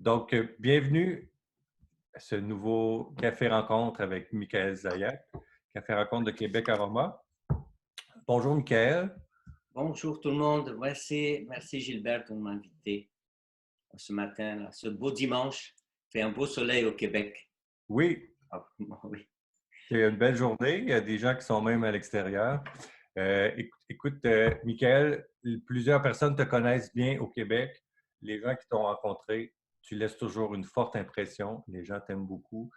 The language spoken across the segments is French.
Bienvenue à ce nouveau Café Rencontre avec Michael Zayac, Café Rencontre de Québec Aroma. Bonjour Michael. Bonjour tout le monde. Merci Gilbert de m'inviter ce matin, là. Ce beau dimanche. Il fait un beau soleil au Québec. Oui, Ah, oui. c'est une belle journée. Il y a des gens qui sont même à l'extérieur. Écoute, Michael, plusieurs personnes te connaissent bien au Québec. Les gens qui t'ont rencontré, tu laisses toujours une forte impression. Les gens t'aiment beaucoup.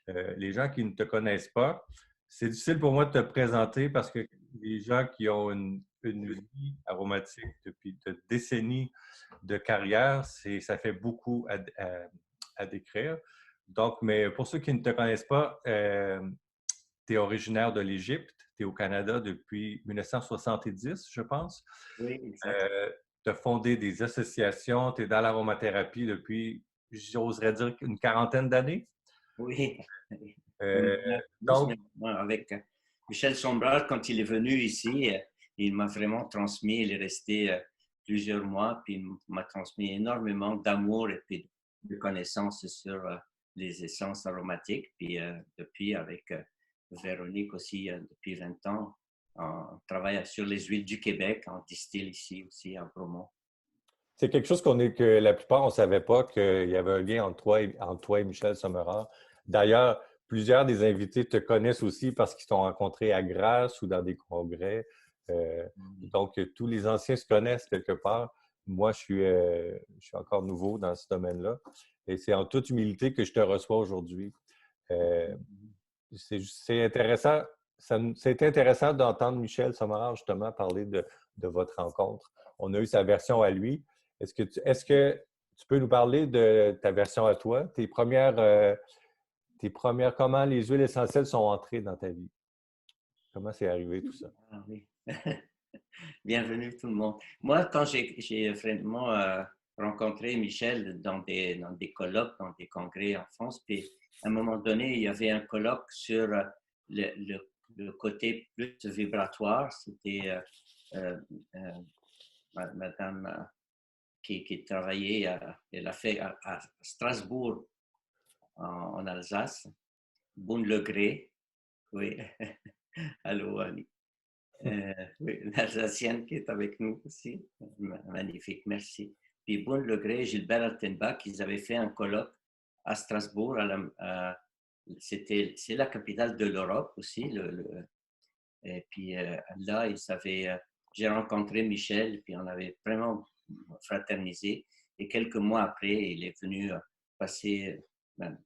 Les gens qui ne te connaissent pas, c'est difficile pour moi de te présenter parce que les gens qui ont une vie aromatique depuis de décennies de carrière, ça fait beaucoup à décrire. Donc, mais pour ceux qui ne te connaissent pas, tu es originaire de l'Égypte, tu es au Canada depuis 1970, je pense. Oui, exact. Tu as fondé des associations, tu es dans l'aromathérapie depuis, j'oserais dire, une quarantaine d'années. Oui. Euh, Plus donc, maintenant, avec Michel Sombral, quand il est venu ici, il m'a vraiment transmis. Il est resté plusieurs mois, puis il m'a transmis énormément d'amour et puis de connaissances sur les essences aromatiques. Puis depuis, avec Véronique aussi, depuis 20 ans, on travaille sur les huiles du Québec, on distille ici aussi à Bromont. c'est quelque chose que la plupart, on ne savait pas qu'il y avait un lien entre toi et Michel Sommerard. D'ailleurs, plusieurs des invités te connaissent aussi parce qu'ils t'ont rencontré à Grasse ou dans des congrès. Donc, tous les anciens se connaissent quelque part. Moi, je suis encore nouveau dans ce domaine-là. Et c'est en toute humilité que je te reçois aujourd'hui. Euh, c'est intéressant. C'était intéressant d'entendre Michel Sommerard justement parler de votre rencontre. On a eu sa version à lui. Est-ce que tu peux nous parler de ta version à toi? Comment les huiles essentielles sont entrées dans ta vie? Comment c'est arrivé tout ça? Ah oui. Bienvenue tout le monde. Moi, quand j'ai vraiment rencontré Michel dans des colloques, dans des congrès en France, puis à un moment donné, il y avait un colloque sur le côté plus vibratoire. C'était euh, euh, Madame qui travaillait, elle a fait à Strasbourg, en Alsace, Boune-le-Gré. Oui, allô, Annie. Oui, l'Alsacienne qui est avec nous aussi. Magnifique, merci. Puis Boone Legré et Gilbert Altenbach, ils avaient fait un colloque à Strasbourg. C'est la capitale de l'Europe aussi. Et puis là, j'ai rencontré Michel, puis on avait vraiment fraternisé. Et quelques mois après, il est venu passer ben,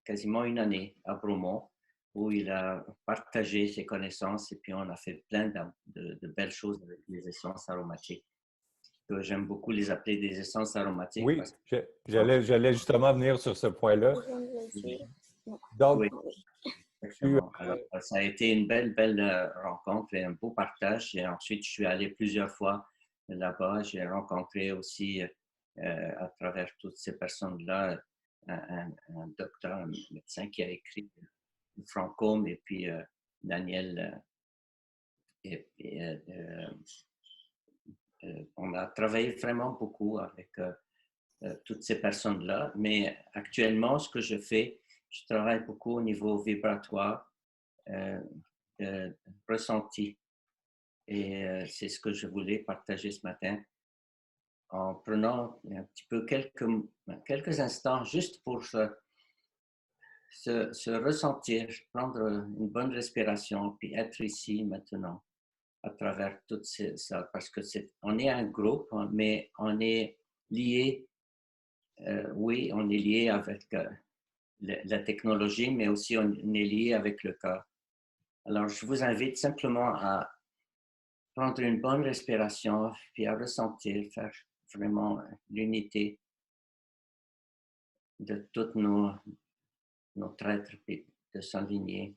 quasiment une année à Bromont, où il a partagé ses connaissances et puis on a fait plein de belles choses avec les essences aromatiques. J'aime beaucoup les appeler des essences aromatiques Oui, parce que j'allais justement venir sur ce point-là. Donc, oui, tu, exactement. Alors, ça a été une belle rencontre et un beau partage. Et ensuite, je suis allé plusieurs fois là-bas. J'ai rencontré aussi, à travers toutes ces personnes-là, un docteur, un médecin qui a écrit Francôme et puis Daniel. On a travaillé vraiment beaucoup avec toutes ces personnes-là. Mais actuellement, ce que je travaille beaucoup au niveau vibratoire, euh, ressenti. Et c'est ce que je voulais partager ce matin en prenant un petit peu quelques instants juste pour se ressentir, prendre une bonne respiration, puis être ici maintenant à travers tout ça. Parce que on est un groupe, mais on est lié, oui, on est lié avec la technologie, mais aussi on est lié avec le cœur. Alors, je vous invite simplement à prendre une bonne respiration, puis à ressentir, faire vraiment l'unité de tous notre être, puis de s'aligner.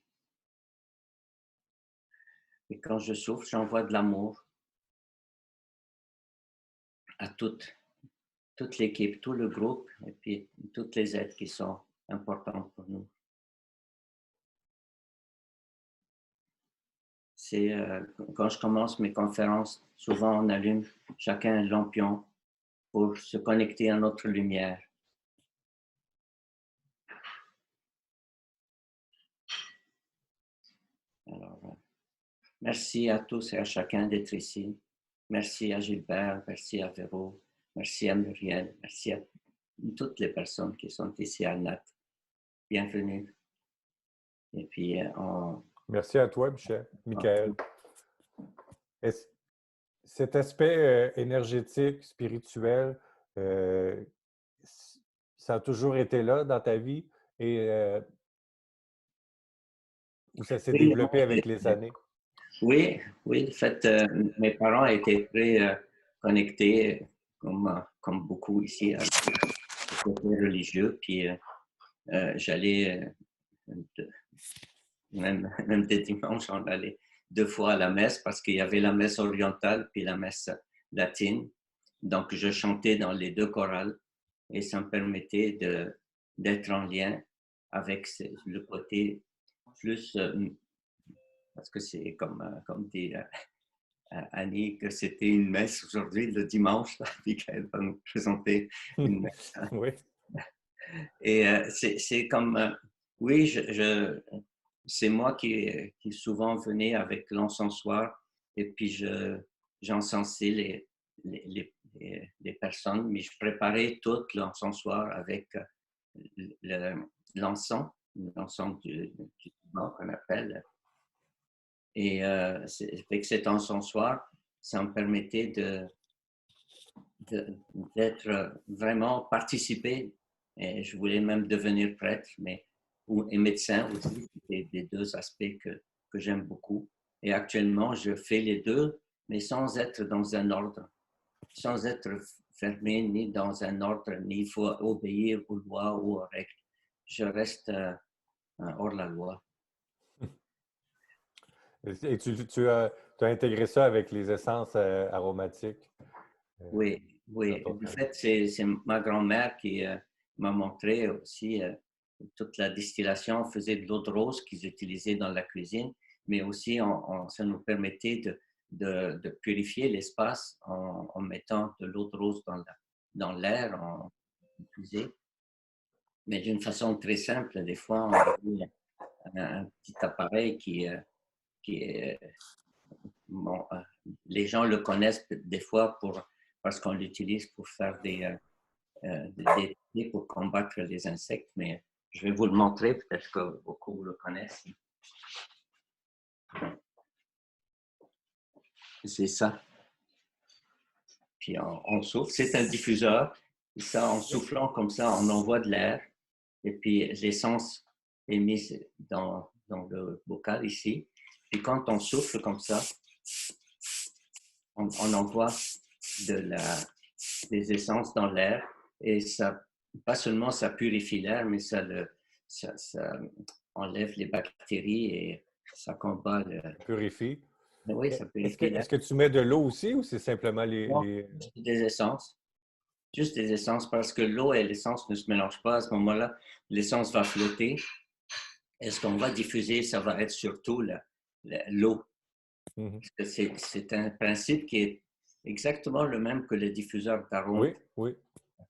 Et quand je souffle, j'envoie de l'amour à toute l'équipe, tout le groupe, et puis toutes les êtres qui sont importants pour nous. C'est quand je commence mes conférences, souvent on allume chacun un lampion pour se connecter à notre lumière. Merci à tous et à chacun d'être ici. Merci à Gilbert, merci à Véro, merci à Muriel, merci à toutes les personnes qui sont ici à NAT. Bienvenue. Et puis, Merci à toi, Michael. Est-ce- Cet aspect énergétique, spirituel, euh, ça a toujours été là dans ta vie et ou ça s'est oui, développé avec les années? oui, oui, en fait, mes parents étaient très connectés, comme beaucoup ici, à le côté religieux. Puis, j'allais, même des dimanches, on allait 2 fois à la messe parce qu'il y avait la messe orientale puis la messe latine. Donc, je chantais dans les deux chorales et ça me permettait d'être en lien avec le côté plus, parce que c'est comme dit Annie, que c'était une messe aujourd'hui, le dimanche, puis qu'elle va nous présenter une messe. Oui. Et c'est comme, oui, c'est moi qui souvent venais avec l'encensoir et puis j'encensais les personnes, mais je préparais tout l'encensoir avec l'encens, l'encens du tabac qu'on appelle. Et avec cet encensoir, ça me permettait d'être vraiment participer. Et je voulais même devenir prêtre, et médecin aussi. C'est des deux aspects que j'aime beaucoup. Et actuellement, je fais les deux, mais sans être dans un ordre, sans être fermé ni dans un ordre, ni il faut obéir aux lois ou aux règles. Je reste hors la loi. Et tu as intégré ça avec les essences aromatiques Oui, dans oui. ton En travail. fait, c'est ma grand-mère qui m'a montré aussi toute la distillation. On faisait de l'eau de rose qu'ils utilisaient dans la cuisine, mais aussi ça nous permettait de purifier l'espace en mettant de l'eau de rose dans l'air, en diffusait, mais d'une façon très simple. Des fois, on avait un petit appareil qui est bon, les gens le connaissent des fois parce qu'on l'utilise pour faire des techniques pour combattre les insectes, mais je vais vous le montrer, peut-être que beaucoup le connaissent. C'est ça. Puis on souffle, c'est un diffuseur. Et ça, en soufflant comme ça, on envoie de l'air. Et puis l'essence est mise dans le bocal ici. Puis quand on souffle comme ça, on envoie des essences dans l'air. Et ça, pas seulement ça purifie l'air, mais ça enlève les bactéries et ça combat le. Purifie. Oui, ça purifie l'air. Est-ce que tu mets de l'eau aussi ou c'est simplement Non, juste des essences. Juste des essences parce que l'eau et l'essence ne se mélangent pas. À ce moment-là, l'essence va flotter. Et ce qu'on va diffuser, ça va être surtout l'eau. Mhm. C'est un principe qui est exactement le même que le diffuseur d'arômes. Oui, oui.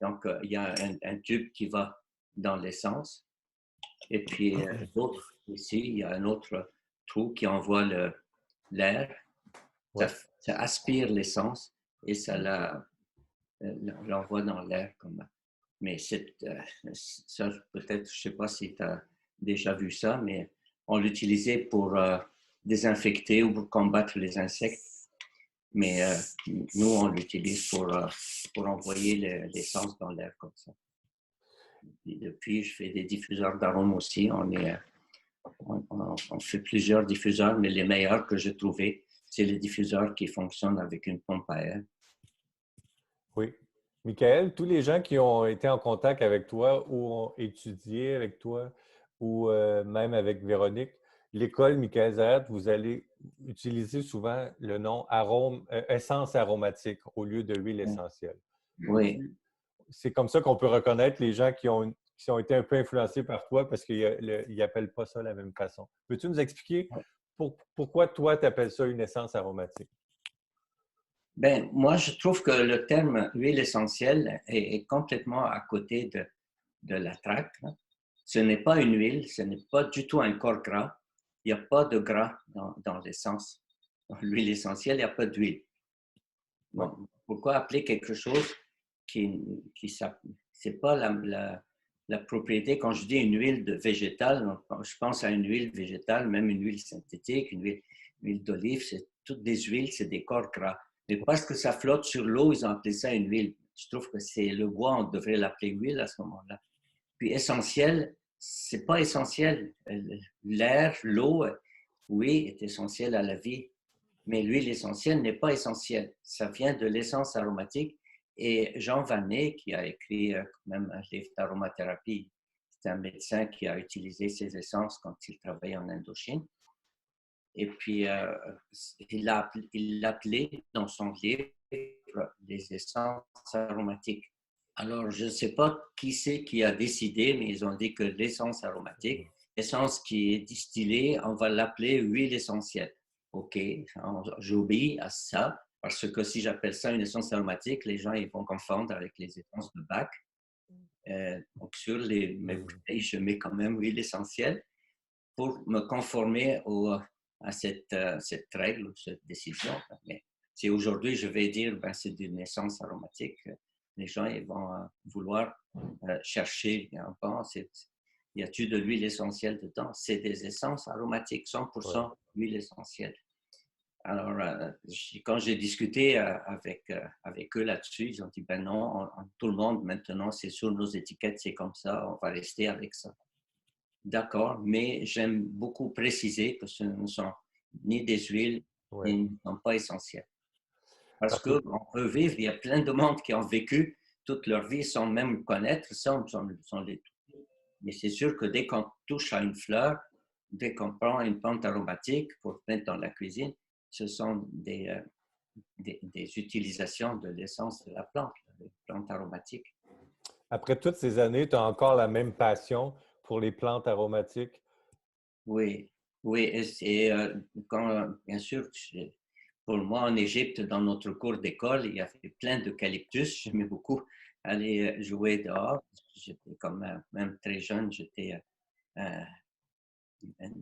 Donc, il y a un tube qui va dans l'essence. Et puis, l'autre, ici, il y a un autre trou qui envoie l'air. Ouais. Ça aspire l'essence et ça l'envoie dans l'air. Mais ça, peut-être, je ne sais pas si tu as déjà vu ça, mais on l'utilisait pour désinfecter ou pour combattre les insectes. Mais nous, on l'utilise pour envoyer l'essence dans l'air comme ça. Et depuis, je fais des diffuseurs d'arômes aussi. On fait plusieurs diffuseurs, mais les meilleurs que j'ai trouvés, c'est les diffuseurs qui fonctionnent avec une pompe à air. Oui. Michael, tous les gens qui ont été en contact avec toi ou ont étudié avec toi ou même avec Véronique, l'école Michael Zahat, vous allez utiliser souvent le nom essence aromatique au lieu de huile essentielle. Oui. C'est comme ça qu'on peut reconnaître les gens qui ont été un peu influencés par toi parce qu'ils n'appellent pas ça de la même façon. Peux-tu nous expliquer pourquoi toi, tu appelles ça une essence aromatique? Ben, moi, je trouve que le terme huile essentielle est complètement à côté de la traque. Ce n'est pas une huile, ce n'est pas du tout un corps gras. Il n'y a pas de gras dans l'essence. L'huile essentielle, il n'y a pas d'huile. Ouais. Bon, pourquoi appeler quelque chose qui c'est pas la propriété? Quand je dis une huile végétale, je pense à une huile végétale, même une huile synthétique, une huile d'olive, c'est toutes des huiles, c'est des corps gras. Mais parce que ça flotte sur l'eau, ils ont appelé ça une huile. Je trouve que c'est le bois, on devrait l'appeler huile à ce moment-là. Puis essentiel, c'est pas essentiel. L'air, l'eau, oui, est essentiel à la vie, mais l'huile essentielle n'est pas essentielle. Ça vient de l'essence aromatique. Et Jean Vanney, qui a écrit quand même un livre d'aromathérapie, c'est un médecin qui a utilisé ces essences quand il travaillait en Indochine. Et puis, il l'appelait dans son livre les essences aromatiques. Alors, je ne sais pas qui c'est qui a décidé, mais ils ont dit que l'essence aromatique, l'essence qui est distillée, on va l'appeler huile essentielle. OK, j'obéis à ça, parce que si j'appelle ça une essence aromatique, les gens ils vont confondre avec les essences de Bach. Donc, sur mes bouteilles, je mets quand même huile essentielle pour me conformer à cette règle ou cette décision. Mais si aujourd'hui je vais dire ben, c'est d'une essence aromatique, les gens ils vont vouloir chercher, y a-t-il de l'huile essentielle dedans? C'est des essences aromatiques, 100% huile essentielle. Alors, quand j'ai discuté avec eux là-dessus, ils ont dit, ben non, tout le monde maintenant, c'est sur nos étiquettes, c'est comme ça, on va rester avec ça. D'accord, mais j'aime beaucoup préciser que ce ne sont ni des huiles, ni ne sont pas essentielles. Parce qu'on peut vivre, il y a plein de monde qui ont vécu toute leur vie sans même connaître ça, sans les toucher. Mais c'est sûr que dès qu'on touche à une fleur, dès qu'on prend une plante aromatique pour mettre dans la cuisine, ce sont des utilisations de l'essence de la plante aromatique. Après toutes ces années, tu as encore la même passion pour les plantes aromatiques? Oui, oui. Et quand, bien sûr, pour moi, en Égypte, dans notre cours d'école, il y avait plein d'eucalyptus. J'aimais beaucoup aller jouer dehors. J'étais même très jeune, j'étais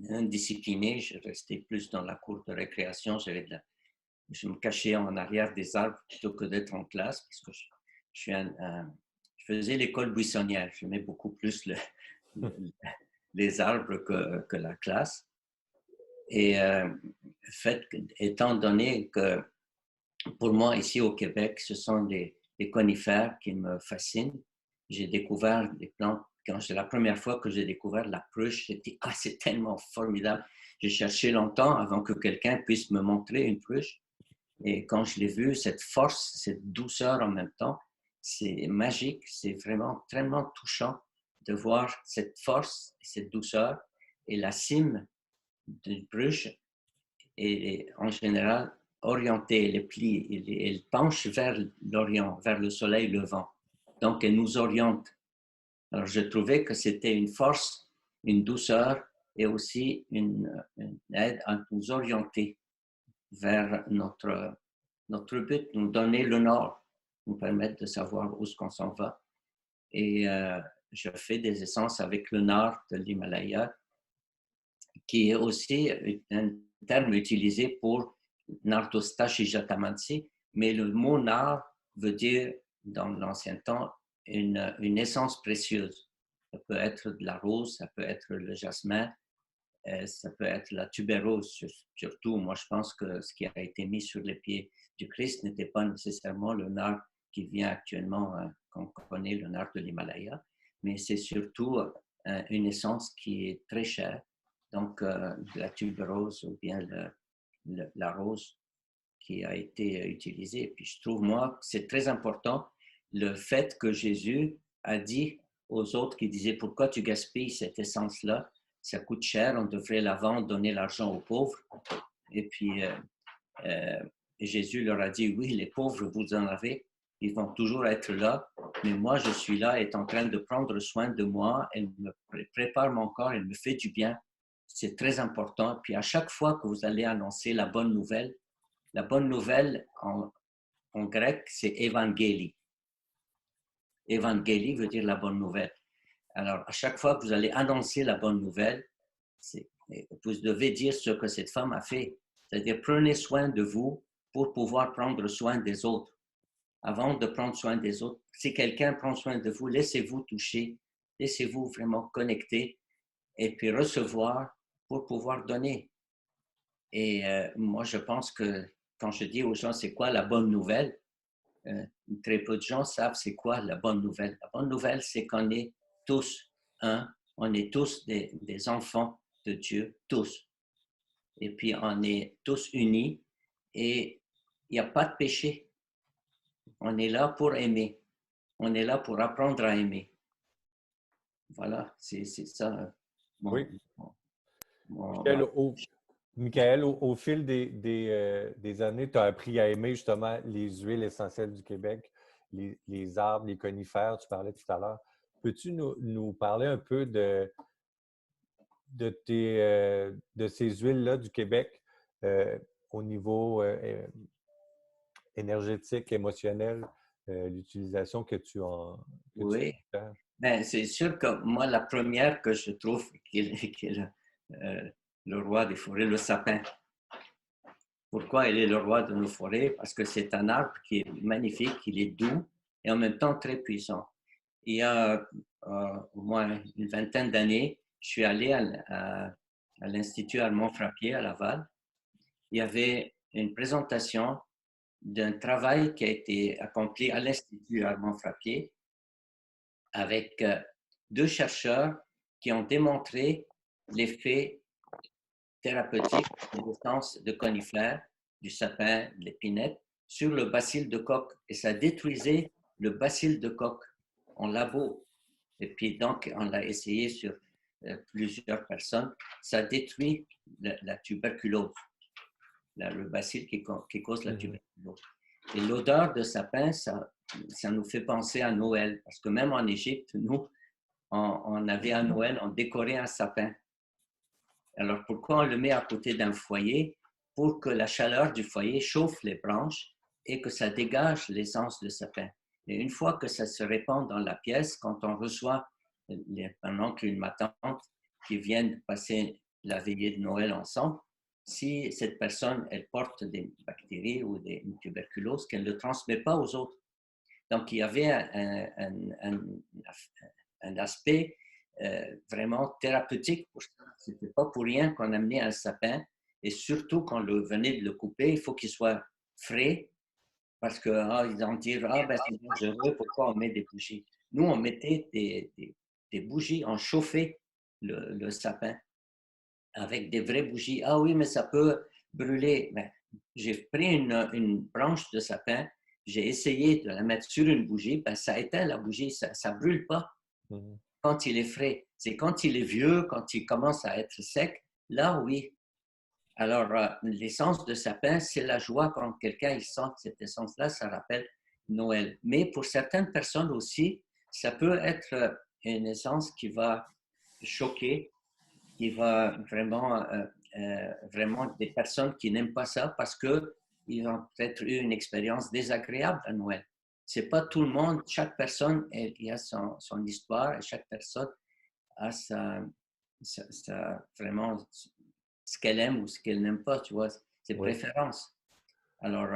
indiscipliné. Je restais plus dans la cour de récréation. Je me cachais en arrière des arbres plutôt que d'être en classe parce que je faisais l'école buissonnière. J'aimais beaucoup plus les arbres que la classe. Et étant donné que pour moi, ici au Québec, ce sont des conifères qui me fascinent, j'ai découvert des plantes. Quand c'est la première fois que j'ai découvert la pruche, j'ai dit, c'est tellement formidable. J'ai cherché longtemps avant que quelqu'un puisse me montrer une pruche. Et quand je l'ai vue, cette force, cette douceur en même temps, c'est magique. C'est vraiment tellement touchant de voir cette force, cette douceur et la cime d'une pruche est en général orientée, elle plie, elle penche vers l'Orient, vers le soleil levant. Donc, elle nous oriente. Alors, je trouvais que c'était une force, une douceur et aussi une aide à nous orienter vers notre but, nous donner le nord, nous permettre de savoir où est-ce qu'on s'en va. Et je fais des essences avec le nard de l'Himalaya, qui est aussi un terme utilisé pour Nardostachys jatamansi, mais le mot nard veut dire, dans l'ancien temps, une essence précieuse. Ça peut être de la rose, ça peut être le jasmin, ça peut être la tubérose, surtout. Moi, je pense que ce qui a été mis sur les pieds du Christ n'était pas nécessairement le nard qui vient actuellement, qu'on connaît, le nard de l'Himalaya, mais c'est surtout une essence qui est très chère, donc la tubérose ou bien la rose qui a été utilisée. Puis je trouve, moi, que c'est très important le fait que Jésus a dit aux autres qui disaient « Pourquoi tu gaspilles cette essence-là? Ça coûte cher, on devrait la vendre, donner l'argent aux pauvres. » Et puis, Jésus leur a dit « Oui, les pauvres, vous en avez, ils vont toujours être là, mais moi, je suis là, est en train de prendre soin de moi, elle me prépare mon corps, elle me fait du bien. C'est très important. Puis à chaque fois que vous allez annoncer la bonne nouvelle en grec, c'est évangélie. Évangélie veut dire la bonne nouvelle. Alors, à chaque fois que vous allez annoncer la bonne nouvelle, vous devez dire ce que cette femme a fait. C'est-à-dire, prenez soin de vous pour pouvoir prendre soin des autres. Avant de prendre soin des autres, si quelqu'un prend soin de vous, laissez-vous toucher, laissez-vous vraiment connecter et puis recevoir pour pouvoir donner. Et moi, je pense que quand je dis aux gens, c'est quoi la bonne nouvelle? Très peu de gens savent c'est quoi la bonne nouvelle. La bonne nouvelle, c'est qu'on est tous un, on est tous des enfants de Dieu, tous. Et puis, on est tous unis et il n'y a pas de péché. On est là pour aimer. On est là pour apprendre à aimer. Voilà, c'est ça. Oui. Mon, Michael, au fil des années, tu as appris à aimer justement les huiles essentielles du Québec, les arbres, les conifères, tu parlais tout à l'heure. Peux-tu nous parler un peu de ces huiles-là du Québec au niveau énergétique, émotionnel, l'utilisation que tu oui, fais? ben, c'est sûr que moi, la première que je trouve qui est le roi des forêts, le sapin. Pourquoi il est le roi de nos forêts? Parce que c'est un arbre qui est magnifique, il est doux et en même temps très puissant. Il y a au moins une vingtaine d'années, je suis allé à l'Institut Armand Frappier à Laval. Il y avait une présentation d'un travail qui a été accompli à l'Institut Armand Frappier avec deux chercheurs qui ont démontré l'effet thérapeutique de l'essence de conifères, du sapin, de l'épinette, sur le bacille de coque. Et ça détruisait le bacille de coque en labo. Et puis donc, on l'a essayé sur plusieurs personnes. Ça détruit la tuberculose, le bacille qui cause la tuberculose. Et l'odeur de sapin, ça nous fait penser à Noël. Parce que même en Égypte, nous, on avait à Noël, on décorait un sapin. Alors, pourquoi on le met à côté d'un foyer? Pour que la chaleur du foyer chauffe les branches et que ça dégage l'essence de sapin. Et une fois que ça se répand dans la pièce, quand on reçoit un oncle et une ma tante qui viennent passer la veillée de Noël ensemble, si cette personne, elle porte des bactéries ou une tuberculose, qu'elle ne le transmet pas aux autres. Donc, il y avait un aspect vraiment thérapeutique pour ça. Ce n'était pas pour rien qu'on amenait un sapin. Et surtout, quand on venait de le couper, il faut qu'il soit frais parce qu'ils vont dire ben, c'est dangereux, pourquoi on met des bougies? Nous, on mettait des bougies, on chauffait le sapin avec des vraies bougies. Ah oui, mais ça peut brûler. Ben, j'ai pris une branche de sapin, j'ai essayé de la mettre sur une bougie, ben, ça éteint la bougie, ça ne brûle pas quand il est frais. C'est quand il est vieux, quand il commence à être sec, là oui. Alors, l'essence de sapin, c'est la joie quand quelqu'un il sent cette essence-là, ça rappelle Noël. Mais pour certaines personnes aussi, ça peut être une essence qui va choquer, qui va vraiment des personnes qui n'aiment pas ça parce qu'ils ont peut-être eu une expérience désagréable à Noël. C'est pas tout le monde, chaque personne il a son histoire et chaque personne a vraiment ce qu'elle aime ou ce qu'elle n'aime pas, tu vois, ses préférences. Alors,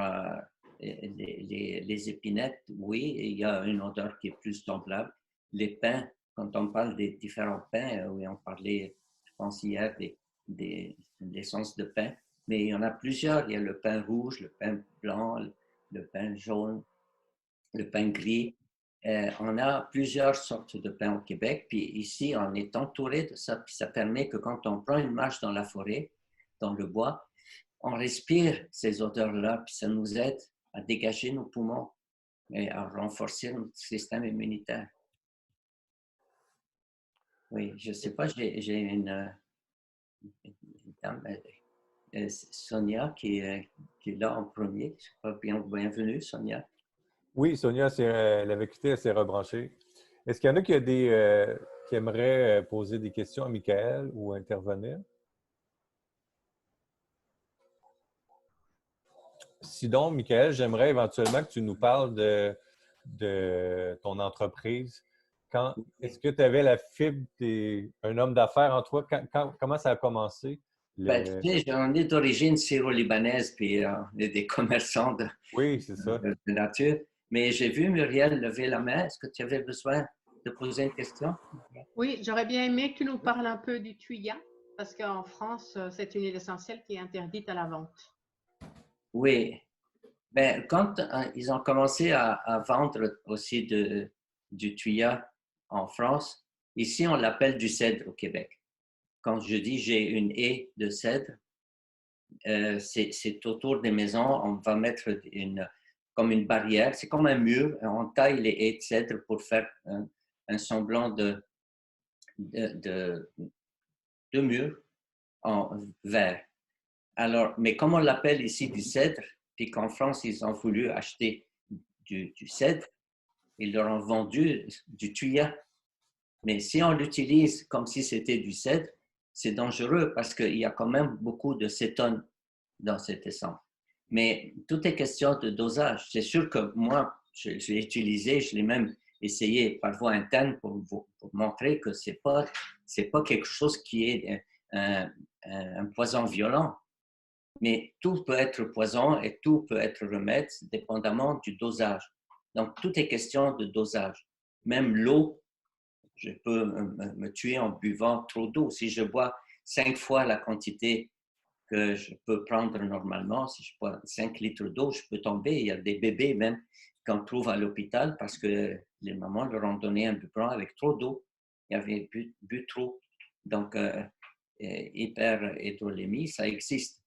les épinettes, oui, il y a une odeur qui est plus semblable. Les pains, quand on parle des différents pains, oui, on parlait, je pense hier, des essences de pain, mais il y en a plusieurs. Il y a le pain rouge, le pain blanc, le pain jaune, le pain gris. On a plusieurs sortes de pain au Québec, puis ici, on est entouré de ça, puis ça permet que quand on prend une marche dans la forêt, dans le bois, on respire ces odeurs-là, puis ça nous aide à dégager nos poumons et à renforcer notre système immunitaire. Oui, je ne sais pas, j'ai une dame, Sonia, qui est là en premier. Je sais pas, bienvenue, Sonia. Oui, Sonia, elle avait quitté, elle s'est rebranchée. Est-ce qu'il y en a qui aimeraient poser des questions à Michael ou intervenir? Sinon, Michael, j'aimerais éventuellement que tu nous parles de ton entreprise. Est-ce que tu avais la fibre d'un homme d'affaires en toi? Comment ça a commencé? Ben, tu sais, on est d'origine syro-libanaise, puis on est des commerçants Oui, c'est ça. de nature. Mais j'ai vu Muriel lever la main. Est-ce que tu avais besoin de poser une question? Oui, j'aurais bien aimé que tu nous parles un peu du tuya, parce qu'en France, c'est une huile essentielle qui est interdite à la vente. Oui. Ben, quand ils ont commencé à vendre aussi du tuya en France, ici, on l'appelle du cèdre au Québec. Quand je dis j'ai une haie de cèdre, c'est autour des maisons, on va mettre comme une barrière, c'est comme un mur, on taille les haies de cèdre pour faire un semblant de mur en verre. Alors, mais comme on l'appelle ici du cèdre, puis qu'en France, ils ont voulu acheter du cèdre, ils leur ont vendu du tuya. Mais si on l'utilise comme si c'était du cèdre, c'est dangereux parce qu'il y a quand même beaucoup de cétone dans cette essence. Mais tout est question de dosage. C'est sûr que moi, je l'ai utilisé, je l'ai même essayé par voie interne pour montrer que c'est pas quelque chose qui est un poison violent. Mais tout peut être poison et tout peut être remède, dépendamment du dosage. Donc, tout est question de dosage. Même l'eau, je peux me tuer en buvant trop d'eau. Si je bois 5 fois la quantité que je peux prendre normalement, si je bois 5 litres d'eau, je peux tomber. Il y a des bébés même qu'on trouve à l'hôpital parce que les mamans leur ont donné un biberon avec trop d'eau. Ils avaient bu trop. Donc, hyperhydrolémie, ça existe.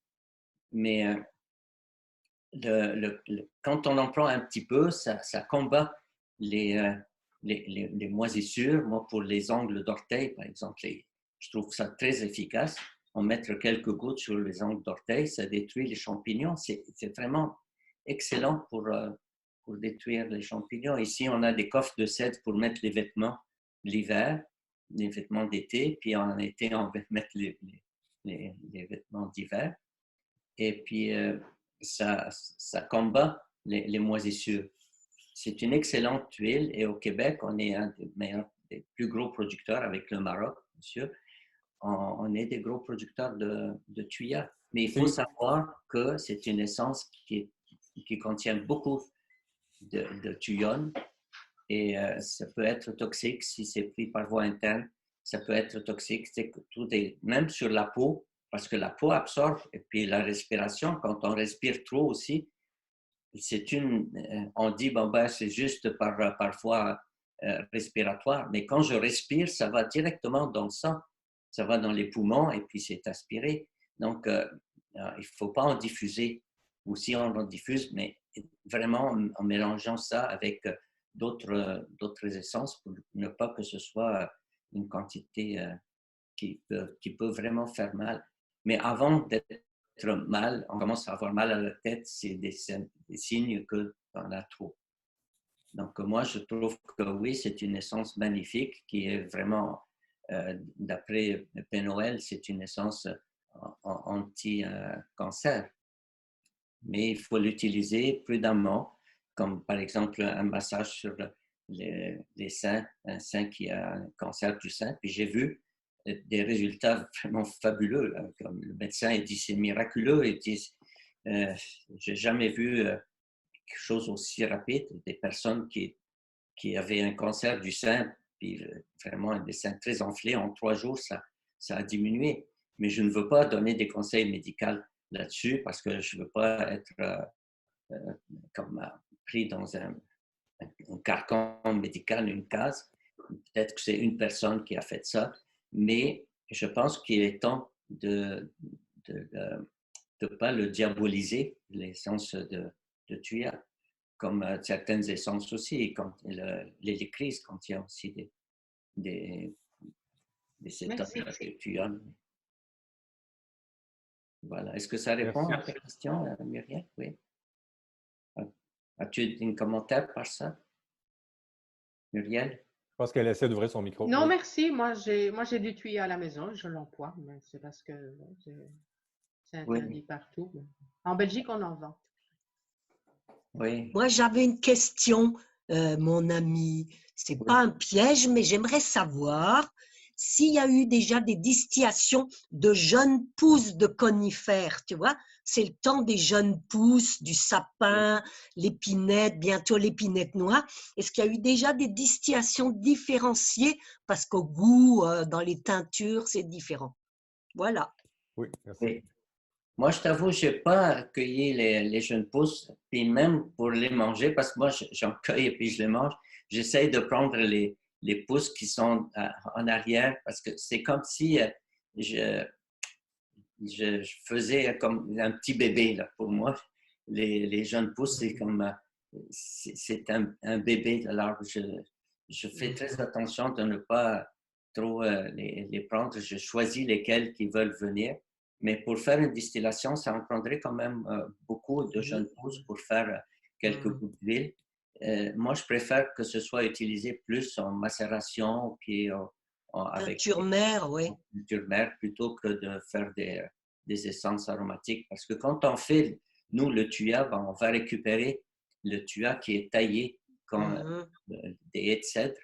Mais quand on en prend un petit peu, ça combat les moisissures. Moi, pour les ongles d'orteil, par exemple, je trouve ça très efficace. En mettre quelques gouttes sur les ongles d'orteil, ça détruit les champignons. C'est vraiment excellent pour détruire les champignons. Ici, on a des coffres de cèdre pour mettre les vêtements l'hiver, les vêtements d'été, puis en été, on va mettre les vêtements d'hiver. Et puis, ça combat les moisissures. C'est une excellente huile et au Québec, on est un des plus gros producteurs avec le Maroc, monsieur. On est des gros producteurs de tuya. Mais il faut savoir que c'est une essence qui contient beaucoup de thuone et ça peut être toxique si c'est pris par voie interne. Ça peut être toxique, même sur la peau, parce que la peau absorbe et puis la respiration, quand on respire trop aussi, on dit, bon, ben, c'est juste par voie respiratoire, mais quand je respire, ça va directement dans le sang, ça va dans les poumons et puis c'est aspiré. Donc, il ne faut pas en diffuser, ou si on en diffuse, mais vraiment en mélangeant ça avec d'autres essences pour ne pas que ce soit une quantité qui peut vraiment faire mal. Mais avant d'être mal, on commence à avoir mal à la tête, c'est des signes qu'on a trop. Donc, moi, je trouve que oui, c'est une essence magnifique qui est vraiment, d'après PNOL, c'est une essence anti-cancer. Mais il faut l'utiliser prudemment, comme par exemple un massage sur les seins, un sein qui a un cancer du sein. Puis j'ai vu des résultats vraiment fabuleux. Là, comme le médecin dit c'est miraculeux, ils disent j'ai jamais vu quelque chose aussi rapide. Des personnes qui avaient un cancer du sein, puis vraiment des seins très enflés, en 3 jours, ça a diminué. Mais je ne veux pas donner des conseils médicaux là-dessus parce que je ne veux pas être comme pris dans un carcan médical, une case. Peut-être que c'est une personne qui a fait ça, mais je pense qu'il est temps de ne pas le diaboliser, l'essence de tuya, comme certaines essences aussi, quand l'hélicryse contient aussi des cétones de tuya. Voilà. Est-ce que ça répond à ta question, Muriel? Oui. As-tu un commentaire par ça, Muriel? Je pense qu'elle essaie d'ouvrir son micro. Non, merci. Moi, j'ai du tuya à la maison. Je l'emploie, mais c'est parce que c'est interdit partout. En Belgique, on en vend. Oui. Moi, j'avais une question, mon ami. C'est pas un piège, mais j'aimerais savoir s'il y a eu déjà des distillations de jeunes pousses de conifères, tu vois, c'est le temps des jeunes pousses, du sapin, l'épinette, bientôt l'épinette noire. Est-ce qu'il y a eu déjà des distillations différenciées? Parce qu'au goût, dans les teintures, c'est différent. Voilà. Oui, merci. Oui. Moi, je t'avoue, je n'ai pas cueilli les jeunes pousses, puis même pour les manger, parce que moi, j'en cueille et puis je les mange, j'essaie de prendre les pousses qui sont en arrière, parce que c'est comme si je, je faisais comme un petit bébé là, pour moi. Les jeunes pousses, c'est comme c'est un bébé de l'arbre. Je fais très attention de ne pas trop les prendre. Je choisis lesquels qui veulent venir. Mais pour faire une distillation, ça en prendrait quand même beaucoup de jeunes pousses pour faire quelques gouttes d'huile. Moi, je préfère que ce soit utilisé plus en macération puis avec Teinture mère, oui. teinture mère plutôt que de faire des essences aromatiques. Parce que quand on fait, nous, le tuya, ben, on va récupérer le tuya qui est taillé comme des haies de cèdre.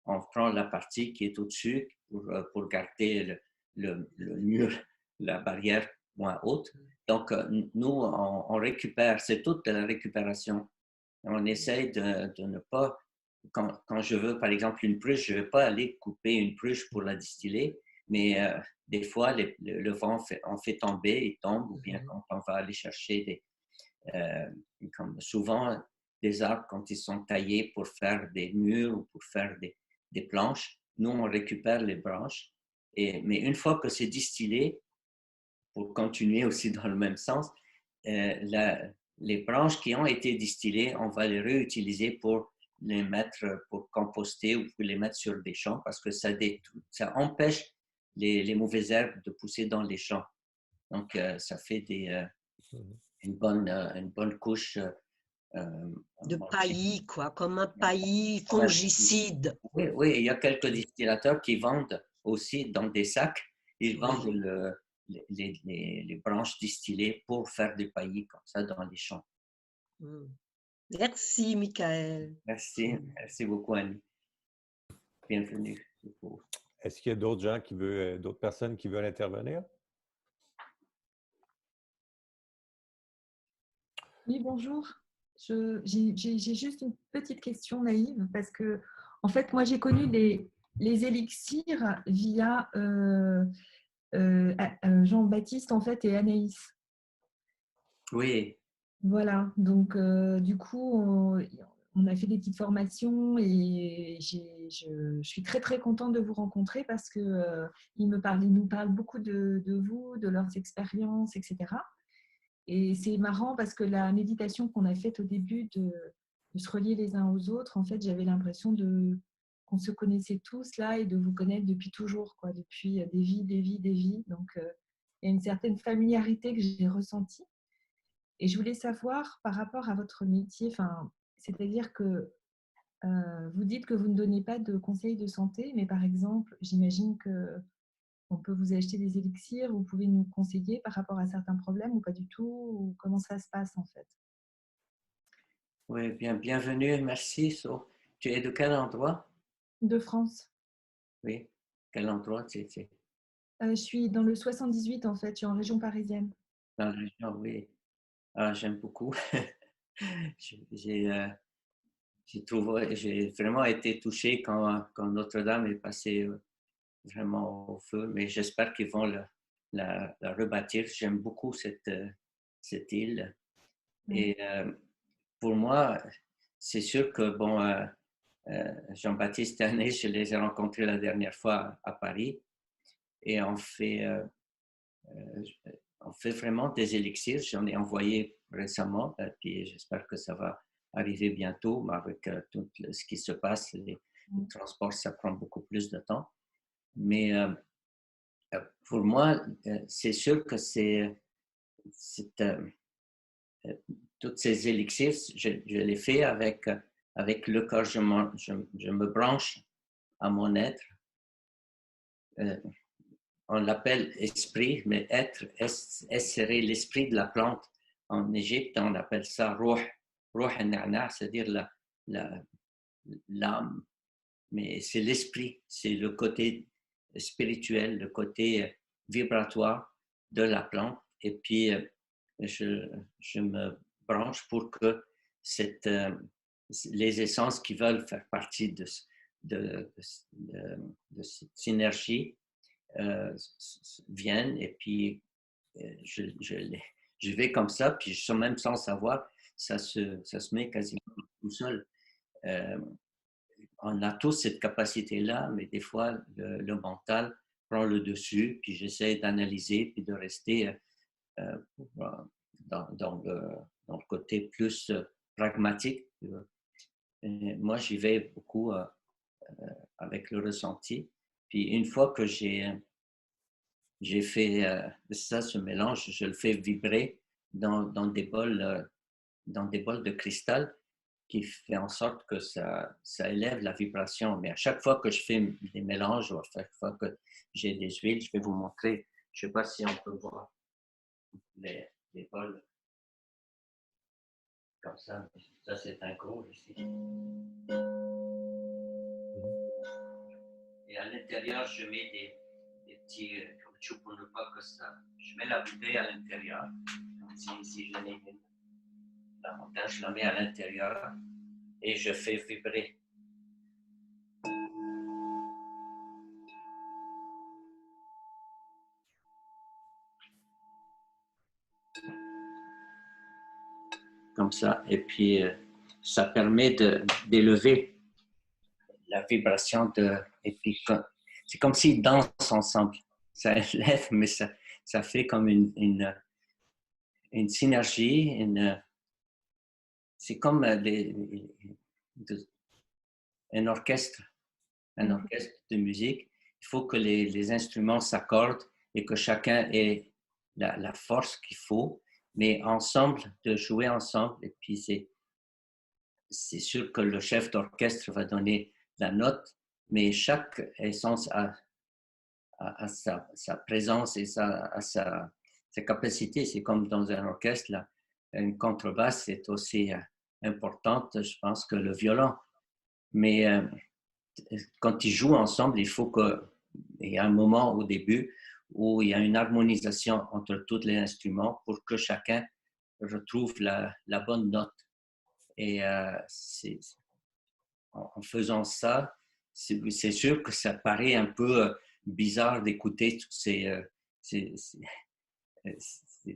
On prend la partie qui est au-dessus pour garder le mur, la barrière moins haute. Donc, nous, on récupère, c'est toute la récupération. On essaie de ne pas, quand je veux, par exemple, une pruche, je ne vais pas aller couper une pruche pour la distiller, mais des fois, le vent en fait tomber, il tombe, ou bien quand on va aller chercher comme souvent, des arbres, quand ils sont taillés pour faire des murs ou pour faire des planches, nous, on récupère les branches. Mais une fois que c'est distillé, pour continuer aussi dans le même sens, les branches qui ont été distillées, on va les réutiliser pour les mettre, pour composter ou pour les mettre sur des champs parce que ça empêche les mauvaises herbes de pousser dans les champs. Donc, ça fait une bonne couche. De paillis, quoi, comme un paillis fongicide. Oui, oui, il y a quelques distillateurs qui vendent aussi dans des sacs. Ils vendent les branches distillées pour faire des paillis comme ça dans les champs. Merci, Michael. Merci beaucoup, Annie. Bienvenue. Est-ce qu'il y a d'autres gens d'autres personnes qui veulent intervenir? Oui, bonjour. J'ai juste une petite question naïve parce que, en fait, moi, j'ai connu les élixirs via Jean-Baptiste, en fait, et Anaïs. Oui. Voilà. Donc, du coup, on a fait des petites formations et je suis très, très contente de vous rencontrer parce qu'ils nous parlent beaucoup de vous, de leurs expériences, etc. Et c'est marrant parce que la méditation qu'on a faite au début de se relier les uns aux autres, en fait, j'avais l'impression qu'on se connaissait tous là et de vous connaître depuis toujours, quoi, depuis des vies. Donc, il y a une certaine familiarité que j'ai ressentie. Et je voulais savoir par rapport à votre métier, c'est-à-dire que vous dites que vous ne donnez pas de conseils de santé, mais par exemple, j'imagine que on peut vous acheter des élixirs, vous pouvez nous conseiller par rapport à certains problèmes ou pas du tout, ou comment ça se passe en fait? Oui, bienvenue, merci. Tu es de quel endroit? De France. Oui, quel endroit tu es? Je suis dans le 78 en fait, je suis en région parisienne. Dans la région, oui. Ah, j'aime beaucoup. J'ai vraiment été touché quand Notre-Dame est passée vraiment au feu, mais j'espère qu'ils vont la rebâtir. J'aime beaucoup cette île. Et pour moi, c'est sûr que, bon, Jean-Baptiste et Anaïs, je les ai rencontrés la dernière fois à Paris et on fait vraiment des élixirs. J'en ai envoyé récemment, puis j'espère que ça va arriver bientôt, mais avec tout ce qui se passe, les transports, ça prend beaucoup plus de temps. Mais pour moi, c'est sûr que toutes ces élixirs, je les fais avec le corps. Je me branche à mon être. On l'appelle esprit, mais être, serait l'esprit de la plante. En Égypte, on appelle ça ruh. Ruh al-na'na', c'est-à-dire l'âme. Mais c'est l'esprit, c'est le côté spirituel, le côté vibratoire de la plante. Et puis, je me branche pour que les essences qui veulent faire partie de cette synergie viennent. Et puis, je vais comme ça, puis même sans savoir, ça se met quasiment tout seul. On a tous cette capacité-là, mais des fois, le mental prend le dessus, puis j'essaie d'analyser, puis de rester dans le côté plus pragmatique. Moi, j'y vais beaucoup avec le ressenti. Puis une fois que j'ai fait ce mélange, je le fais vibrer dans des bols de cristal qui fait en sorte que ça élève la vibration. Mais à chaque fois que je fais des mélanges, ou à chaque fois que j'ai des huiles, je vais vous montrer. Je ne sais pas si on peut voir les bols comme ça. Ça, c'est un gros ici. Et à l'intérieur, je mets des petits caoutchoucs pour ne pas que ça... Je mets la bouteille à l'intérieur. Si je mets la montagne, je la mets à l'intérieur et je fais vibrer. Comme ça. Et puis, ça permet d'élever la vibration et puis, c'est comme s'ils dansent ensemble. Ça élève, mais ça fait comme une synergie. C'est comme un orchestre de musique. Il faut que les instruments s'accordent et que chacun ait la force qu'il faut, mais ensemble, de jouer ensemble. Et puis, c'est sûr que le chef d'orchestre va donner la note, mais chaque essence a sa présence et sa capacité. C'est comme dans un orchestre, là, une contrebasse est aussi importante, je pense, que le violon. Mais quand ils jouent ensemble, il faut qu'il y ait un moment au début où il y a une harmonisation entre tous les instruments pour que chacun retrouve la bonne note. Et en faisant ça, c'est sûr que ça paraît un peu bizarre d'écouter tous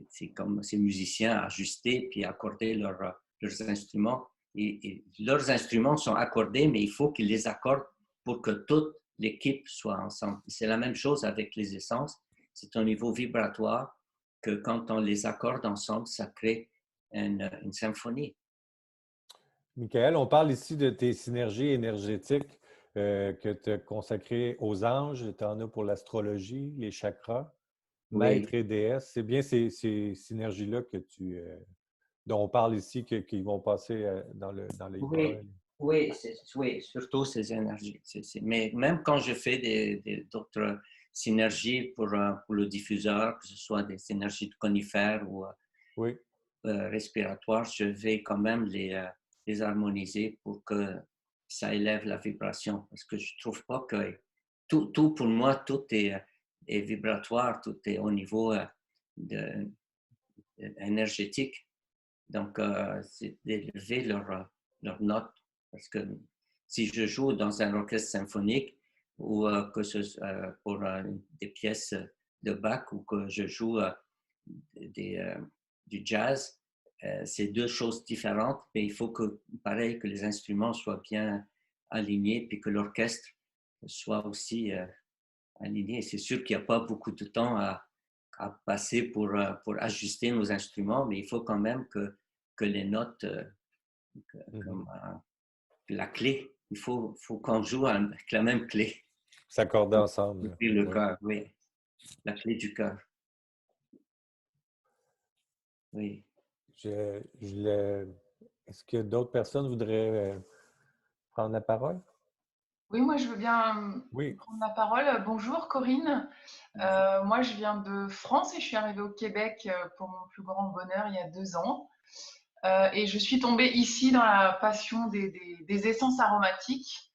c'est comme ces musiciens ajuster puis accorder leurs instruments. Et leurs instruments sont accordés, mais il faut qu'ils les accordent pour que toute l'équipe soit ensemble. C'est la même chose avec les essences. C'est au niveau vibratoire que quand on les accorde ensemble, ça crée une symphonie. Michael, on parle ici de tes synergies énergétiques que tu as consacrées aux anges. Tu en as pour l'astrologie, les chakras, maîtres et déesses. C'est bien ces synergies-là dont on parle ici, qui vont passer dans les paroles. Oui, surtout ces énergies. Mais même quand je fais d'autres synergies pour le diffuseur, que ce soit des synergies de conifères ou respiratoires, je vais quand même les harmoniser pour que ça élève la vibration. Parce que je ne trouve pas que tout pour moi, tout est vibratoire, tout est au niveau énergétique. Donc, c'est d'élever leur note. Parce que si je joue dans un orchestre symphonique ou que pour des pièces de Bach ou que je joue du jazz, c'est deux choses différentes, mais il faut que les instruments soient bien alignés puis que l'orchestre soit aussi aligné. C'est sûr qu'il n'y a pas beaucoup de temps à passer pour ajuster nos instruments, mais il faut quand même que les notes, comme la clé, il faut qu'on joue avec la même clé. S'accorder ensemble. Et le cœur, oui. La clé du cœur. Oui. Est-ce que d'autres personnes voudraient prendre la parole? Oui, moi je veux bien prendre la parole. Bonjour Corinne. Moi je viens de France et je suis arrivée au Québec pour mon plus grand bonheur il y a 2 ans. Et je suis tombée ici dans la passion des essences aromatiques.